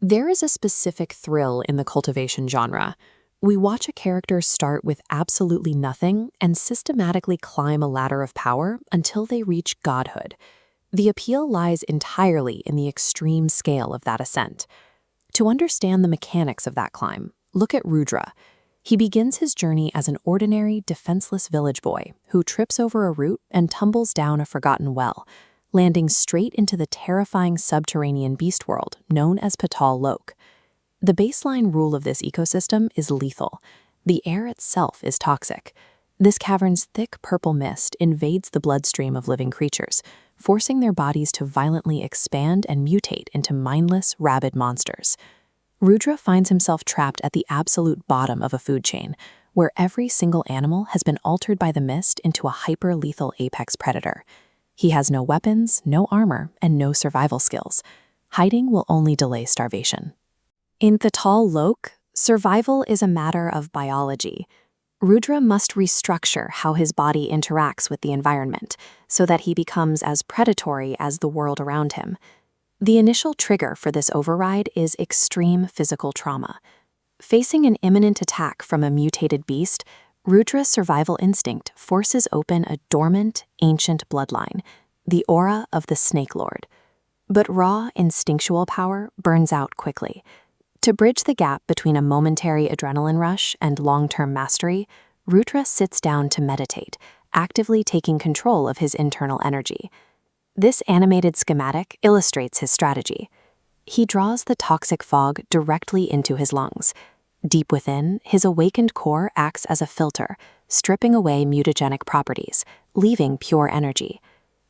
There is a specific thrill in the cultivation genre. We watch a character start with absolutely nothing and systematically climb a ladder of power until they reach godhood. The appeal lies entirely in the extreme scale of that ascent. To understand the mechanics of that climb, look at Rudra. He begins his journey as an ordinary, defenseless village boy who trips over a root and tumbles down a forgotten well, landing straight into the terrifying subterranean beast world known as Patal Lok. The baseline rule of this ecosystem is lethal. The air itself is toxic. This cavern's thick purple mist invades the bloodstream of living creatures, forcing their bodies to violently expand and mutate into mindless, rabid monsters. Rudra finds himself trapped at the absolute bottom of a food chain, where every single animal has been altered by the mist into a hyper-lethal apex predator. He has no weapons, no armor, and no survival skills. Hiding will only delay starvation. In Patal Lok, survival is a matter of biology. Rudra must restructure how his body interacts with the environment so that he becomes as predatory as the world around him. The initial trigger for this override is extreme physical trauma. Facing an imminent attack from a mutated beast, Rudra's survival instinct forces open a dormant, ancient bloodline, the aura of the Snake Lord. But raw, instinctual power burns out quickly. To bridge the gap between a momentary adrenaline rush and long-term mastery, Rudra sits down to meditate, actively taking control of his internal energy. This animated schematic illustrates his strategy. He draws the toxic fog directly into his lungs. Deep within, his awakened core acts as a filter, stripping away mutagenic properties, leaving pure energy.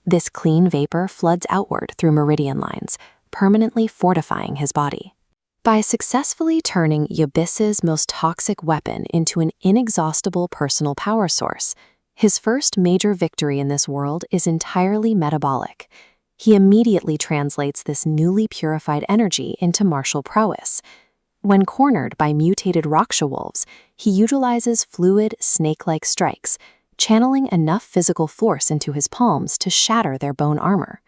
This clean vapor floods outward through meridian lines, permanently fortifying his body. By successfully turning Abyss's most toxic weapon into an inexhaustible personal power source, his first major victory in this world is entirely metabolic. He immediately translates this newly purified energy into martial prowess. When cornered by mutated Raksha wolves, he utilizes fluid, snake-like strikes, channeling enough physical force into his palms to shatter their bone armor.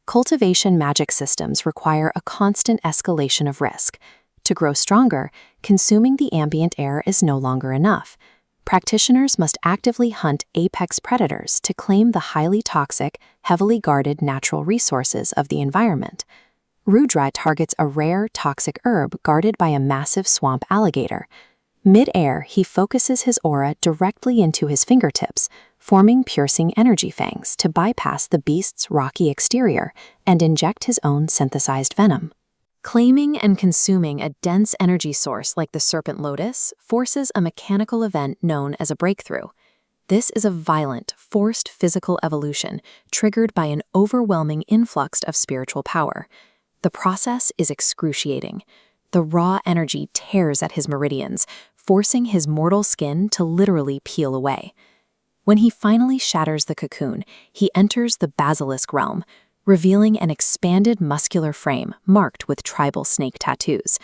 Cultivation magic systems require a constant escalation of risk. To grow stronger, consuming the ambient air is no longer enough. Practitioners must actively hunt apex predators to claim the highly toxic, heavily guarded natural resources of the environment. Rudra targets a rare, toxic herb guarded by a massive swamp alligator. Mid-air, he focuses his aura directly into his fingertips, forming piercing energy fangs to bypass the beast's rocky exterior and inject his own synthesized venom. Claiming and consuming a dense energy source like the serpent lotus forces a mechanical event known as a breakthrough. This is a violent, forced physical evolution triggered by an overwhelming influx of spiritual power. The process is excruciating. The raw energy tears at his meridians, forcing his mortal skin to literally peel away. When he finally shatters the cocoon, he enters the basilisk realm, revealing an expanded muscular frame marked with tribal snake tattoos.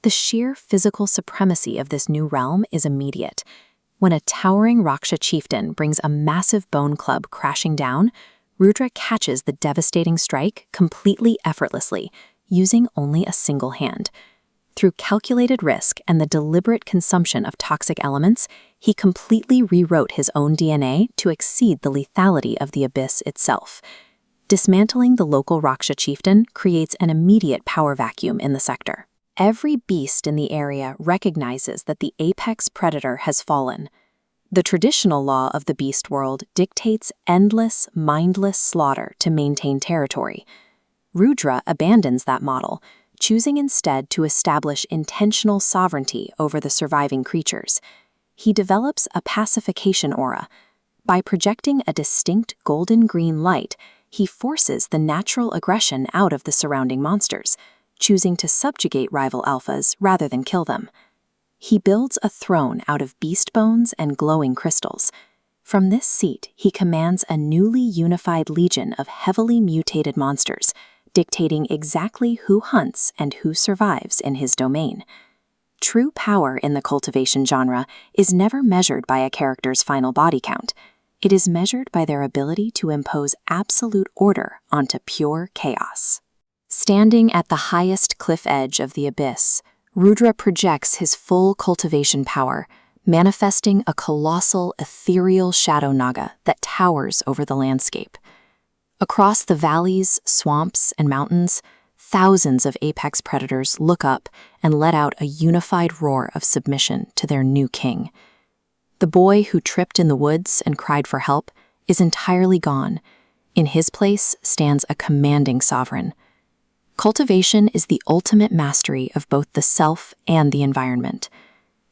The sheer physical supremacy of this new realm is immediate. When a towering Raksha Chieftain brings a massive bone club crashing down, Rudra catches the devastating strike completely effortlessly, using only a single hand. Through calculated risk and the deliberate consumption of toxic elements, he completely rewrote his own DNA to exceed the lethality of the abyss itself. Dismantling the local Raksha chieftain creates an immediate power vacuum in the sector. Every beast in the area recognizes that the apex predator has fallen. The traditional law of the beast world dictates endless, mindless slaughter to maintain territory. Rudra abandons that model, choosing instead to establish intentional sovereignty over the surviving creatures. He develops a pacification aura. By projecting a distinct golden-green light, he forces the natural aggression out of the surrounding monsters, choosing to subjugate rival alphas rather than kill them. He builds a throne out of beast bones and glowing crystals. From this seat, he commands a newly unified legion of heavily mutated monsters, dictating exactly who hunts and who survives in his domain. True power in the cultivation genre is never measured by a character's final body count. It is measured by their ability to impose absolute order onto pure chaos. Standing at the highest cliff edge of the abyss, Rudra projects his full cultivation power, manifesting a colossal, ethereal shadow naga that towers over the landscape. Across the valleys, swamps, and mountains, thousands of apex predators look up and let out a unified roar of submission to their new king. The boy who tripped in the woods and cried for help is entirely gone. In his place stands a commanding sovereign. Cultivation is the ultimate mastery of both the self and the environment.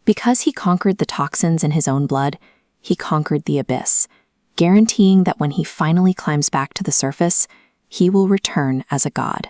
Because he conquered the toxins in his own blood, he conquered the abyss, guaranteeing that when he finally climbs back to the surface, he will return as a god.